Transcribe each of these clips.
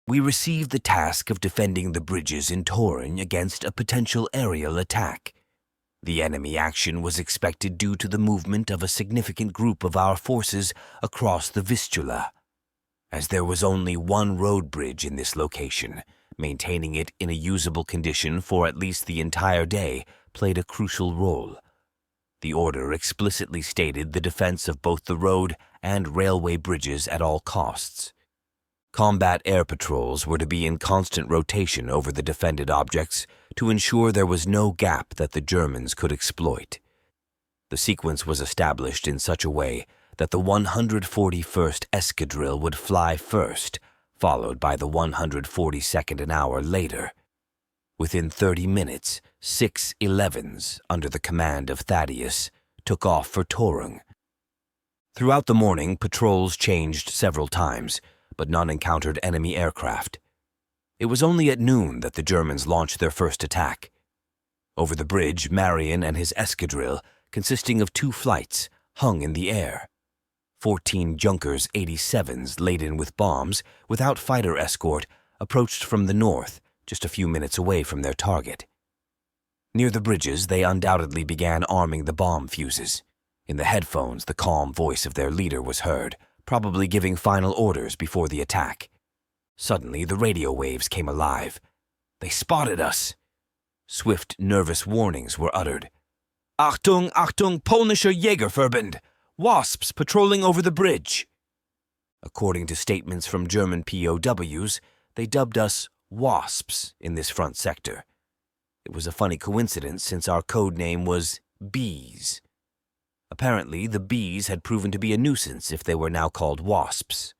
We received the task of defending the bridges in Torun against a potential aerial attack. The enemy action was expected due to the movement of a significant group of our forces across the Vistula. As there was only one road bridge in this location, maintaining it in a usable condition for at least the entire day played a crucial role. The order explicitly stated the defense of both the road and railway bridges at all costs. Combat air patrols were to be in constant rotation over the defended objects to ensure there was no gap that the Germans could exploit. The sequence was established in such a way that the 141st Escadrille would fly first, followed by the 142nd an hour later. Within 30 minutes, 6 11s, under the command of Thaddeus, took off for Torun. Throughout the morning, patrols changed several times, but none encountered enemy aircraft. It was only at noon that the Germans launched their first attack. Over the bridge, Marion and his escadrille, consisting of 2 flights, hung in the air. 14 Junkers 87s laden with bombs, without fighter escort, approached from the north, just a few minutes away from their target. Near the bridges, they undoubtedly began arming the bomb fuses. In the headphones, the calm voice of their leader was heard, probably giving final orders before the attack. Suddenly, the radio waves came alive. They spotted us. Swift, nervous warnings were uttered. Achtung, Achtung, polnischer Jägerverband! Wasps patrolling over the bridge! According to statements from German POWs, they dubbed us Wasps in this front sector. It was a funny coincidence since our code name was Bees. Apparently, the bees had proven to be a nuisance if they were now called wasps.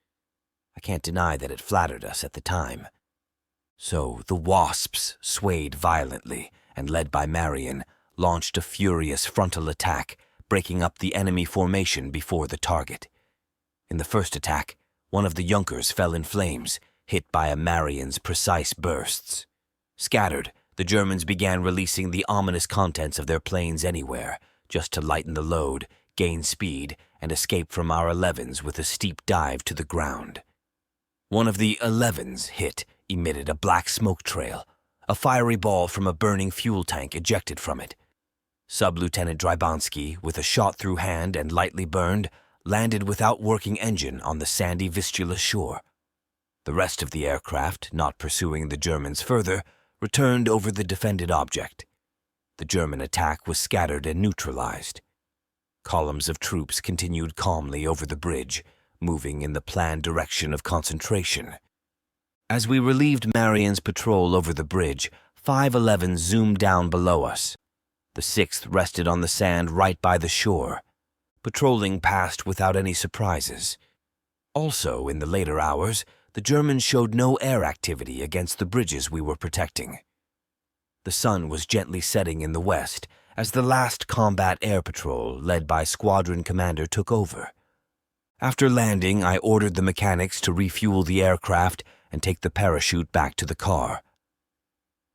I can't deny that it flattered us at the time. So the wasps swayed violently and, led by Marion, launched a furious frontal attack, breaking up the enemy formation before the target. In the first attack, one of the Junkers fell in flames, hit by a Marion's precise bursts. Scattered, the Germans began releasing the ominous contents of their planes anywhere, just to lighten the load, gain speed, and escape from our 11s with a steep dive to the ground. One of the 11s hit emitted a black smoke trail. A fiery ball from a burning fuel tank ejected from it. Sub-Lieutenant Drybanski, with a shot-through hand and lightly burned, landed without working engine on the sandy Vistula shore. The rest of the aircraft, not pursuing the Germans further, returned over the defended object. The German attack was scattered and neutralized. Columns of troops continued calmly over the bridge, moving in the planned direction of concentration. As we relieved Marion's patrol over the bridge, 511 zoomed down below us. The 6th rested on the sand right by the shore. Patrolling passed without any surprises. Also, in the later hours, the Germans showed no air activity against the bridges we were protecting. The sun was gently setting in the west as the last combat air patrol, led by squadron commander, took over. After landing, I ordered the mechanics to refuel the aircraft and take the parachute back to the car.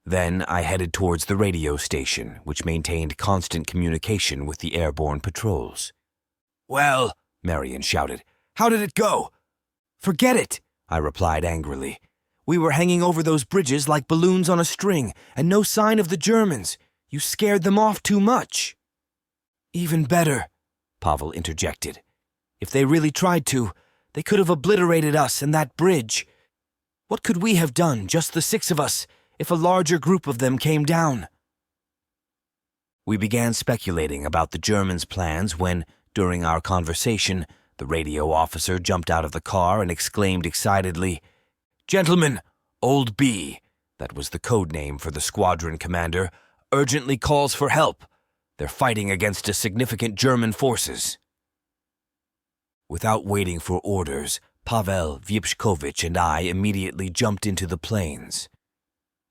Then I headed towards the radio station, which maintained constant communication with the airborne patrols. "Well," Marion shouted, "how did it go?" "Forget it," I replied angrily. "We were hanging over those bridges like balloons on a string, and no sign of the Germans. You scared them off too much." "Even better," Pavel interjected. "If they really tried to, they could have obliterated us and that bridge. What could we have done, just the 6 of us, if a larger group of them came down?" We began speculating about the Germans' plans when, during our conversation, the radio officer jumped out of the car and exclaimed excitedly, "Gentlemen, Old B," that was the code name for the squadron commander, "urgently calls for help. They're fighting against a significant German forces." Without waiting for orders, Pavel Vypchkovich and I immediately jumped into the planes.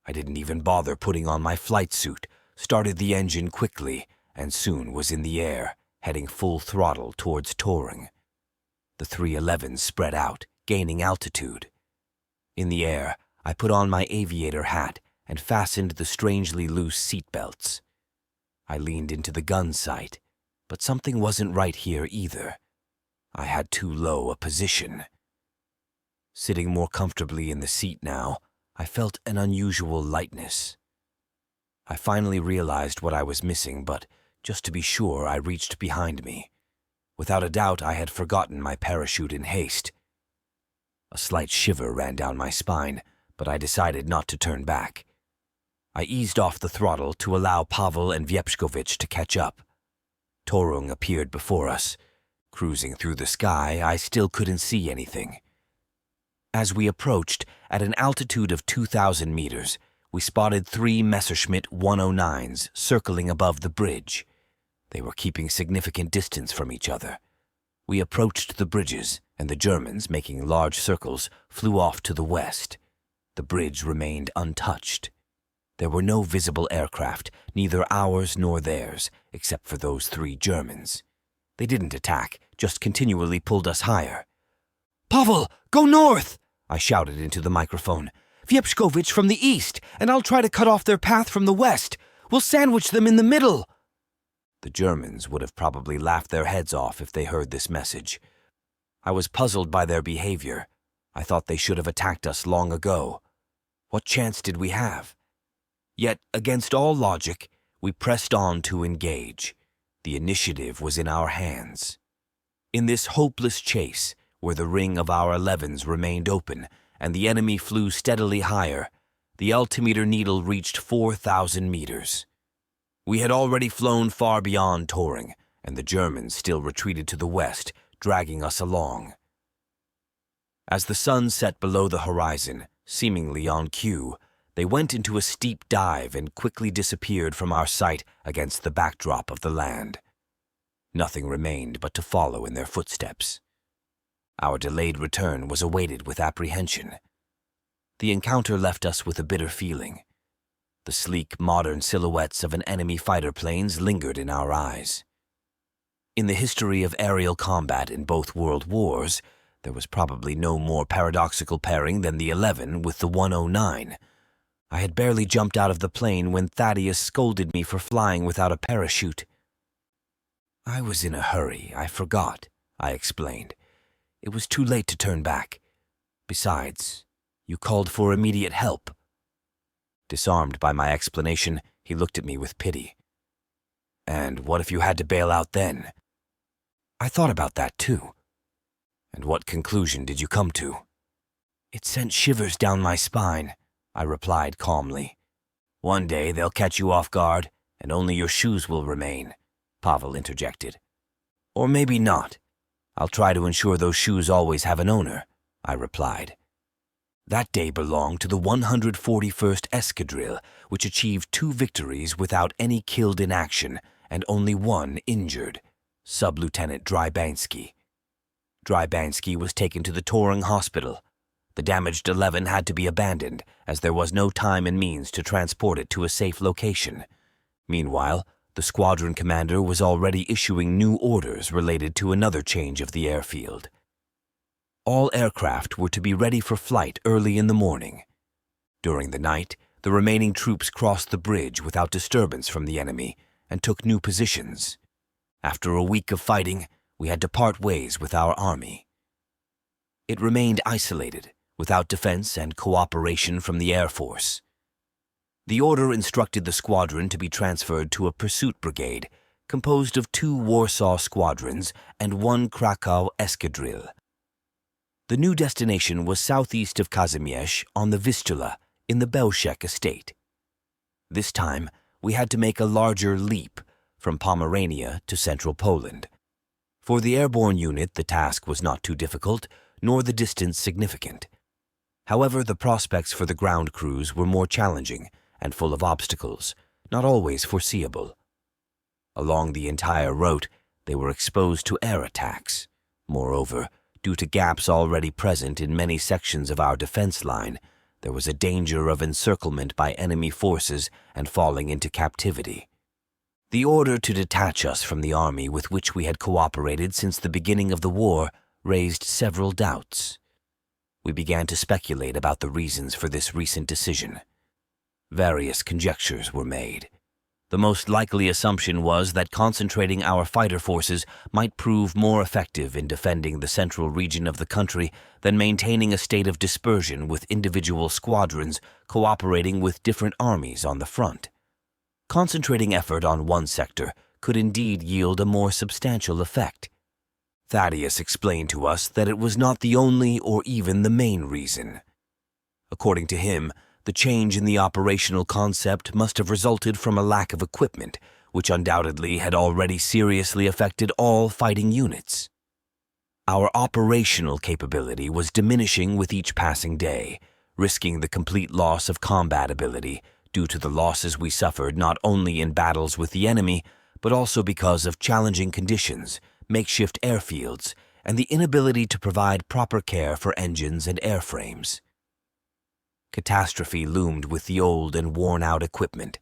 I didn't even bother putting on my flight suit, started the engine quickly, and soon was in the air, heading full throttle towards Torun. The 311s spread out, gaining altitude. In the air, I put on my aviator hat and fastened the strangely loose seat belts. I leaned into the gun sight, but something wasn't right here either. I had too low a position. Sitting more comfortably in the seat now, I felt an unusual lightness. I finally realized what I was missing, but just to be sure, I reached behind me. Without a doubt, I had forgotten my parachute in haste. A slight shiver ran down my spine, but I decided not to turn back. I eased off the throttle to allow Pavel and Vyepskovich to catch up. Torung appeared before us. Cruising through the sky, I still couldn't see anything. As we approached, at an altitude of 2,000 meters, we spotted 3 Messerschmitt 109s circling above the bridge. They were keeping significant distance from each other. We approached the bridges, and the Germans, making large circles, flew off to the west. The bridge remained untouched. There were no visible aircraft, neither ours nor theirs, except for those 3 Germans. They didn't attack, just continually pulled us higher. "Pavel, go north!" I shouted into the microphone. "Vyepskovich from the east, and I'll try to cut off their path from the west. We'll sandwich them in the middle." The Germans would have probably laughed their heads off if they heard this message. I was puzzled by their behavior. I thought they should have attacked us long ago. What chance did we have? Yet, against all logic, we pressed on to engage. The initiative was in our hands. In this hopeless chase, where the ring of our 11s remained open and the enemy flew steadily higher, the altimeter needle reached 4,000 meters. We had already flown far beyond Torung, and the Germans still retreated to the west, dragging us along. As the sun set below the horizon, seemingly on cue, they went into a steep dive and quickly disappeared from our sight against the backdrop of the land. Nothing remained but to follow in their footsteps. Our delayed return was awaited with apprehension. The encounter left us with a bitter feeling. The sleek, modern silhouettes of an enemy fighter planes lingered in our eyes. In the history of aerial combat in both world wars, there was probably no more paradoxical pairing than the 11 with the 109. I had barely jumped out of the plane when Thaddeus scolded me for flying without a parachute. "I was in a hurry. I forgot," I explained. "It was too late to turn back. Besides, you called for immediate help." Disarmed by my explanation, he looked at me with pity. "And what if you had to bail out then?" "I thought about that too." "And what conclusion did you come to?" "It sent shivers down my spine," I replied calmly. "One day they'll catch you off guard, and only your shoes will remain," Pavel interjected. "Or maybe not. I'll try to ensure those shoes always have an owner," I replied. That day belonged to the 141st Escadrille, which achieved 2 victories without any killed in action and only 1 injured, Sub-Lieutenant Drybanski. Drybanski was taken to the Torung hospital. The damaged 11 had to be abandoned, as there was no time and means to transport it to a safe location. Meanwhile, the squadron commander was already issuing new orders related to another change of the airfield. All aircraft were to be ready for flight early in the morning. During the night, the remaining troops crossed the bridge without disturbance from the enemy and took new positions. After a week of fighting, we had to part ways with our army. It remained isolated, without defense and cooperation from the Air Force. The order instructed the squadron to be transferred to a pursuit brigade, composed of 2 Warsaw squadrons and 1 Krakow escadrille. The new destination was southeast of Kazimierz on the Vistula in the Belzec estate. This time, we had to make a larger leap from Pomerania to central Poland. For the airborne unit, the task was not too difficult, nor the distance significant. However, the prospects for the ground crews were more challenging and full of obstacles, not always foreseeable. Along the entire route, they were exposed to air attacks. Moreover, due to gaps already present in many sections of our defense line, there was a danger of encirclement by enemy forces and falling into captivity. The order to detach us from the army with which we had cooperated since the beginning of the war raised several doubts. We began to speculate about the reasons for this recent decision. Various conjectures were made. The most likely assumption was that concentrating our fighter forces might prove more effective in defending the central region of the country than maintaining a state of dispersion with individual squadrons cooperating with different armies on the front. Concentrating effort on one sector could indeed yield a more substantial effect. Thaddeus explained to us that it was not the only or even the main reason. According to him, the change in the operational concept must have resulted from a lack of equipment, which undoubtedly had already seriously affected all fighting units. Our operational capability was diminishing with each passing day, risking the complete loss of combat ability due to the losses we suffered not only in battles with the enemy, but also because of challenging conditions, makeshift airfields, and the inability to provide proper care for engines and airframes. Catastrophe loomed with the old and worn-out equipment,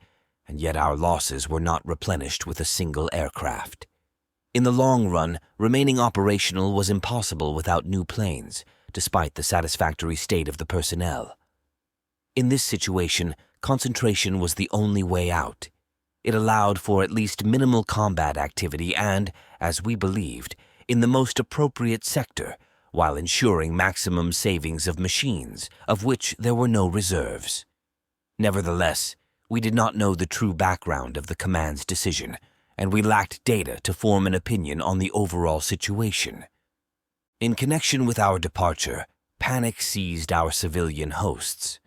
and yet our losses were not replenished with a single aircraft. In the long run, remaining operational was impossible without new planes, despite the satisfactory state of the personnel. In this situation, concentration was the only way out. It allowed for at least minimal combat activity and, as we believed, in the most appropriate sector, while ensuring maximum savings of machines, of which there were no reserves. Nevertheless, we did not know the true background of the command's decision, and we lacked data to form an opinion on the overall situation. In connection with our departure, panic seized our civilian hosts.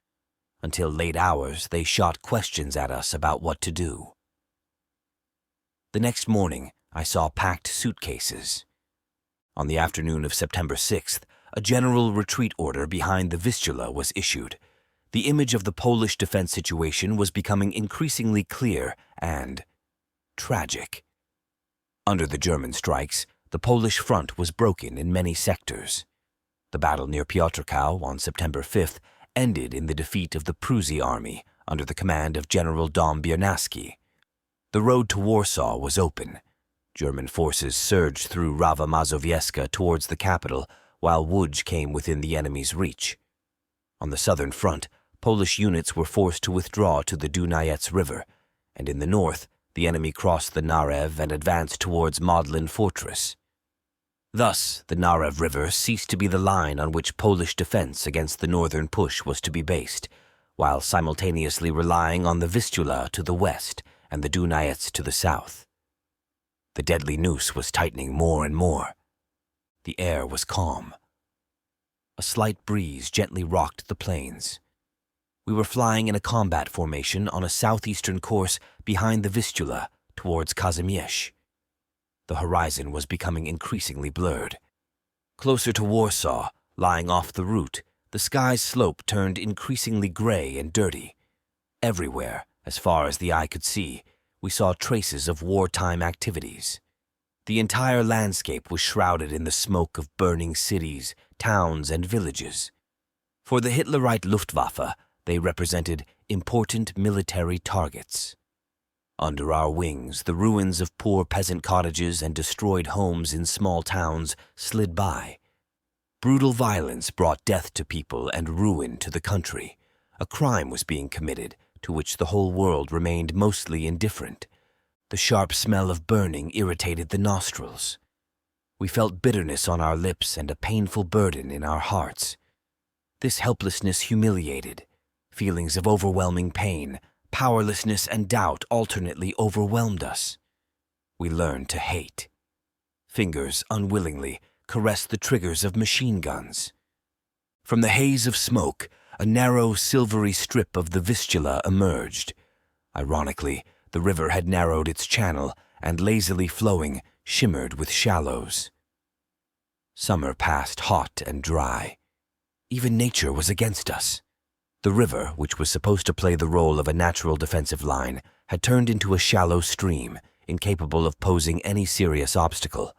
Until late hours, they shot questions at us about what to do. The next morning, I saw packed suitcases. On the afternoon of September 6th, a general retreat order behind the Vistula was issued. The image of the Polish defense situation was becoming increasingly clear and tragic. Under the German strikes, the Polish front was broken in many sectors. The battle near Piotrkow on September 5th ended in the defeat of the Prusy army under the command of General Dom Biernacki. The road to Warsaw was open. German forces surged through Rawa Mazowieska towards the capital, while Łódź came within the enemy's reach. On the southern front, Polish units were forced to withdraw to the Dunajec River, and in the north, the enemy crossed the Narew and advanced towards Modlin Fortress. Thus, the Narew River ceased to be the line on which Polish defense against the northern push was to be based, while simultaneously relying on the Vistula to the west and the Dunajec to the south. The deadly noose was tightening more and more. The air was calm. A slight breeze gently rocked the plains. We were flying in a combat formation on a southeastern course behind the Vistula towards Kazimierz. The horizon was becoming increasingly blurred. Closer to Warsaw, lying off the route, the sky's slope turned increasingly gray and dirty. Everywhere, as far as the eye could see, we saw traces of wartime activities. The entire landscape was shrouded in the smoke of burning cities, towns, and villages. For the Hitlerite Luftwaffe, they represented important military targets. Under our wings, the ruins of poor peasant cottages and destroyed homes in small towns slid by. Brutal violence brought death to people and ruin to the country. A crime was being committed, to which the whole world remained mostly indifferent. The sharp smell of burning irritated the nostrils. We felt bitterness on our lips and a painful burden in our hearts. This helplessness humiliated. Feelings of overwhelming pain, powerlessness, and doubt alternately overwhelmed us. We learned to hate. Fingers unwillingly caressed the triggers of machine guns. From the haze of smoke, a narrow, silvery strip of the Vistula emerged. Ironically, the river had narrowed its channel and, lazily flowing, shimmered with shallows. Summer passed hot and dry. Even nature was against us. The river, which was supposed to play the role of a natural defensive line, had turned into a shallow stream, incapable of posing any serious obstacle.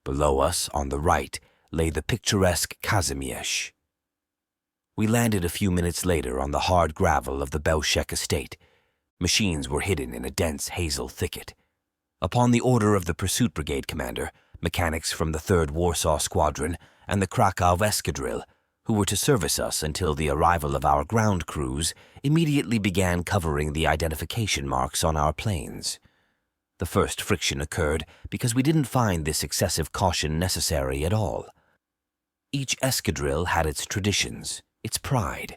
Below us, on the right, lay the picturesque Kazimierz. We landed a few minutes later on the hard gravel of the Belzec estate. Machines were hidden in a dense hazel thicket. Upon the order of the pursuit brigade commander, mechanics from the 3rd Warsaw Squadron and the Krakow Escadrille, who were to service us until the arrival of our ground crews, immediately began covering the identification marks on our planes. The first friction occurred because we didn't find this excessive caution necessary at all. Each escadrille had its traditions, its pride.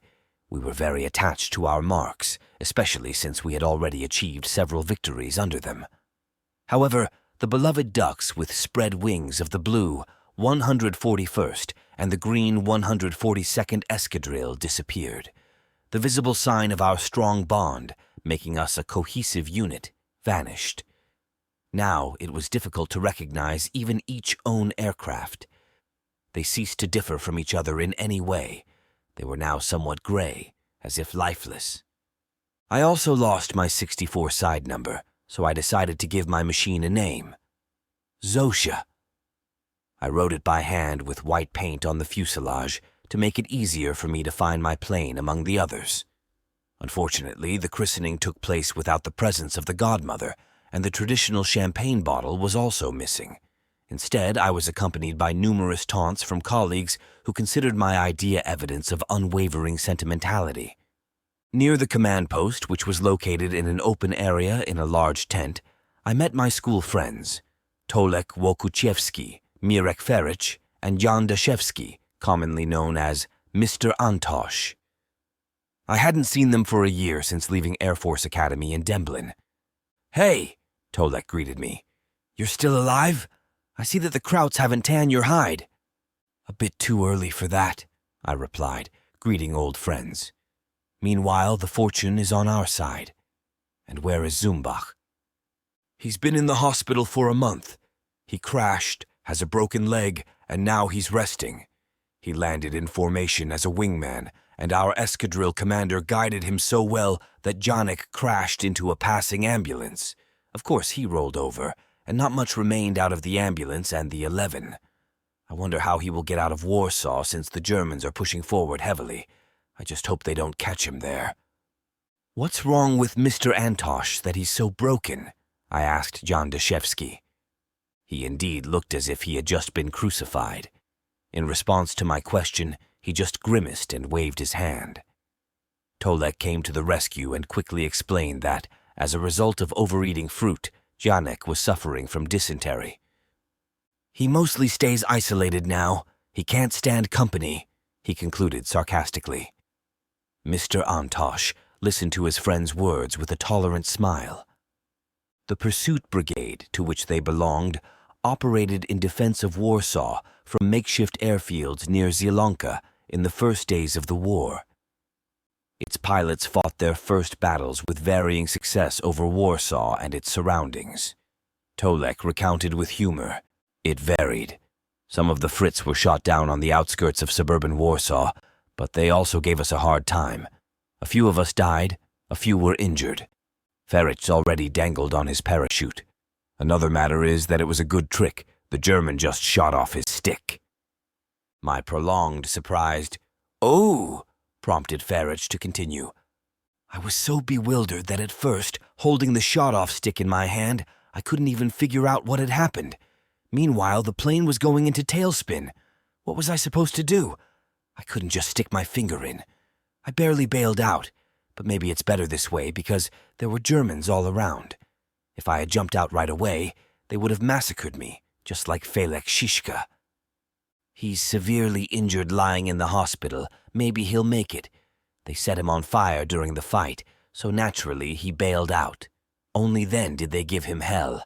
We were very attached to our marks, especially since we had already achieved several victories under them. However, the beloved ducks with spread wings of the blue 141st and the green 142nd Escadrille disappeared. The visible sign of our strong bond, making us a cohesive unit, vanished. Now it was difficult to recognize even each own aircraft. They ceased to differ from each other in any way. They were now somewhat gray, as if lifeless. I also lost my 64 side number, so I decided to give my machine a name. Zosha. I wrote it by hand with white paint on the fuselage to make it easier for me to find my plane among the others. Unfortunately, the christening took place without the presence of the godmother, and the traditional champagne bottle was also missing. Instead, I was accompanied by numerous taunts from colleagues who considered my idea evidence of unwavering sentimentality. Near the command post, which was located in an open area in a large tent, I met my school friends, Tolek Łokuciewski, Mirek Feric, and Jan Daszewski, commonly known as Mr. Antosh. I hadn't seen them for a year since leaving Air Force Academy in Demblin. "Hey," Tolek greeted me. "You're still alive? I see that the Krauts haven't tanned your hide." "A bit too early for that," I replied, greeting old friends. "Meanwhile, the fortune is on our side." "And where is Zumbach?" "He's been in the hospital for a month. He crashed, has a broken leg, and now he's resting. He landed in formation as a wingman, and our escadrille commander guided him so well that Janek crashed into a passing ambulance. Of course, he rolled over, and not much remained out of the ambulance and the 11. I wonder how he will get out of Warsaw since the Germans are pushing forward heavily. I just hope they don't catch him there." "What's wrong with Mr. Antosh that he's so broken?" I asked Jan Daszewski. He indeed looked as if he had just been crucified. In response to my question, he just grimaced and waved his hand. Tolek came to the rescue and quickly explained that, as a result of overeating fruit, Janek was suffering from dysentery. "He mostly stays isolated now. He can't stand company," he concluded sarcastically. Mr. Antosh listened to his friend's words with a tolerant smile. The pursuit brigade, to which they belonged, operated in defense of Warsaw from makeshift airfields near Zielonka in the first days of the war. Its pilots fought their first battles with varying success over Warsaw and its surroundings. Tolek recounted with humor. It varied. Some of the Frits were shot down on the outskirts of suburban Warsaw, but they also gave us a hard time. A few of us died, a few were injured. Feric already dangled on his parachute. Another matter is that it was a good trick. The German just shot off his stick. My prolonged, surprised, "Oh!" prompted Feric to continue. I was so bewildered that at first, holding the shot-off stick in my hand, I couldn't even figure out what had happened. Meanwhile, the plane was going into tailspin. What was I supposed to do? I couldn't just stick my finger in. I barely bailed out, but maybe it's better this way because there were Germans all around. If I had jumped out right away, they would have massacred me, just like Felix Shishka. He's severely injured lying in the hospital. Maybe he'll make it. They set him on fire during the fight, so naturally he bailed out. Only then did they give him hell.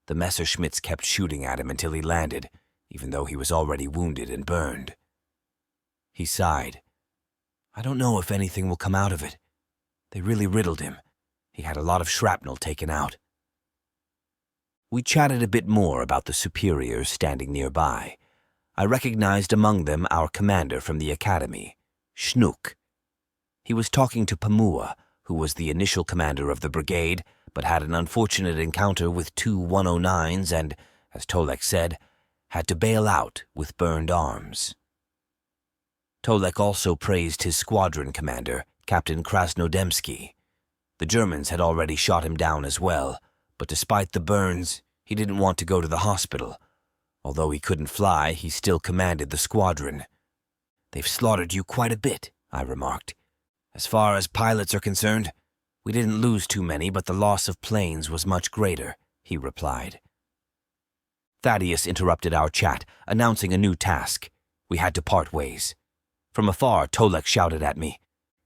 The Messerschmitts kept shooting at him until he landed, even though he was already wounded and burned. He sighed. I don't know if anything will come out of it. They really riddled him. He had a lot of shrapnel taken out. We chatted a bit more about the superiors standing nearby. I recognized among them our commander from the academy, Shnuk. He was talking to Pamua, who was the initial commander of the brigade, but had an unfortunate encounter with two 109s and, as Tolek said, had to bail out with burned arms. Tolek also praised his squadron commander, Captain Krasnodemski. The Germans had already shot him down as well, but despite the burns, he didn't want to go to the hospital. Although he couldn't fly, he still commanded the squadron. "They've slaughtered you quite a bit," I remarked. "As far as pilots are concerned, we didn't lose too many, but the loss of planes was much greater," he replied. Thaddeus interrupted our chat, announcing a new task. We had to part ways. From afar, Tolek shouted at me,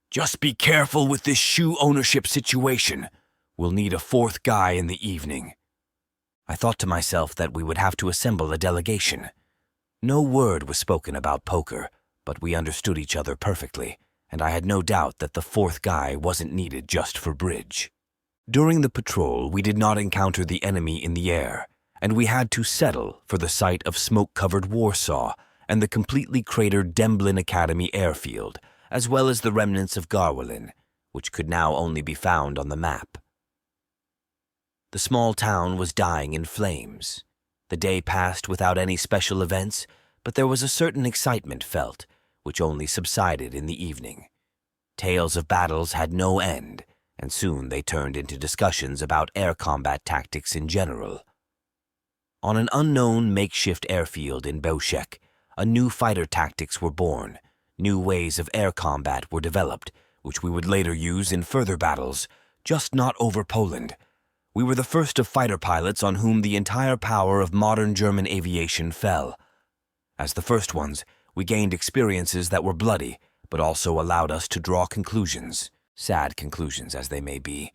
"Just be careful with this shoe ownership situation. We'll need a fourth guy in the evening." I thought to myself that we would have to assemble a delegation. No word was spoken about poker, but we understood each other perfectly, and I had no doubt that the fourth guy wasn't needed just for bridge. During the patrol, we did not encounter the enemy in the air, and we had to settle for the site of smoke-covered Warsaw and the completely cratered Demblin Academy airfield, as well as the remnants of Garwolin, which could now only be found on the map. The small town was dying in flames. The day passed without any special events, but there was a certain excitement felt, which only subsided in the evening. Tales of battles had no end, and soon they turned into discussions about air combat tactics in general. On an unknown makeshift airfield in Bełżec, a new fighter tactics were born. New ways of air combat were developed, which we would later use in further battles, just not over Poland. We were the first of fighter pilots on whom the entire power of modern German aviation fell. As the first ones, we gained experiences that were bloody, but also allowed us to draw conclusions, sad conclusions as they may be,